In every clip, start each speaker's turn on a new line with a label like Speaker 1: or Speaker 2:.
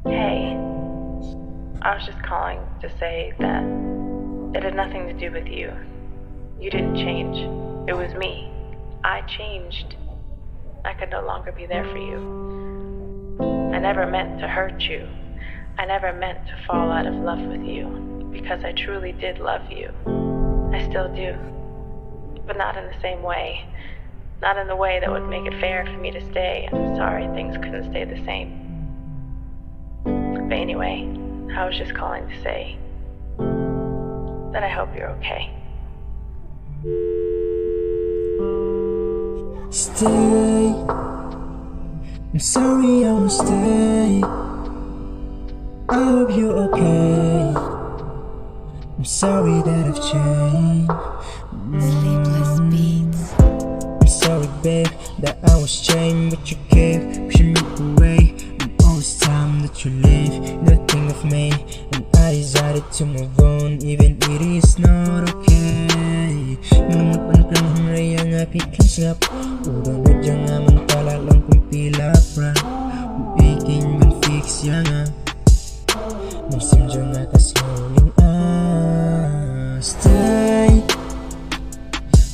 Speaker 1: Hey, I was just calling to say that it had nothing to do with you. You didn't change. It was me. I changed. I could no longer be there for you. I never meant to hurt you. I never meant to fall out of love with you, because I truly did love you. I still do. But not in the same way. Not in the way that would make it fair for me to stay. I'm sorry things couldn't stay the same. But anyway, I was just calling to say that I hope you're okay.
Speaker 2: Stay. I'm sorry I won't stay. I hope you're okay. I'm sorry that I've changed.
Speaker 3: Sleepless beats.
Speaker 2: I'm sorry babe that I was chained, but you gave pushing me away. And all this time that you leave, nothing of me, and I decided to move on, even it is not okay. Nalamot man kang hnrei ang apit kang singap. Udang na dyan nga man pala lang kung pila pra. Uiking man fix yan nga. Musim dyan nga kas nguling stay.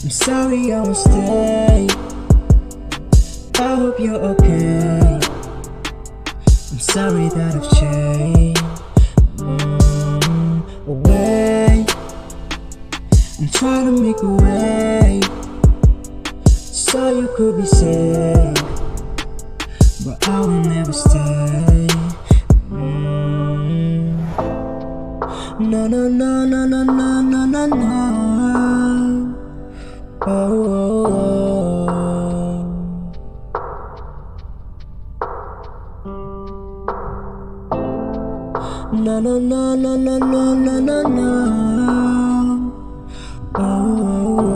Speaker 2: I'm sorry I won't stay. I hope you're okay. I'm sorry that I've changed. Away. I'm trying to make a way so you could be safe, but I will never stay. No, no, no, no, no, no, no, no, no. Oh, oh, oh. No, no, no, no, no, no, no, no, no. Oh, oh,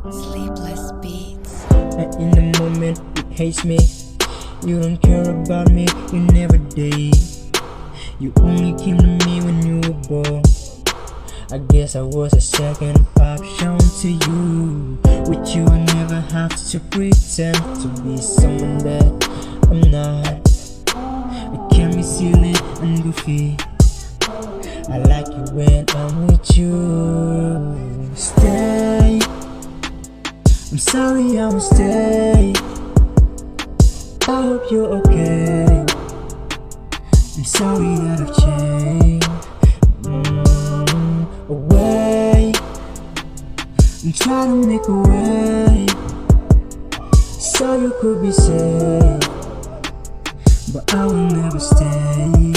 Speaker 2: oh.
Speaker 3: Sleepless beats.
Speaker 2: And in the moment it hates me. You don't care about me, you never did. You only came to me when you were bored. I guess I was a second option to you. With you I never have to pretend to be someone that I'm not. I can be silly and goofy. I like you when I'm with you. Stay. I'm sorry I won't stay. I hope you're okay. I'm sorry that I've changed. Away. I'm trying to make a way so you could be safe, but I will never stay.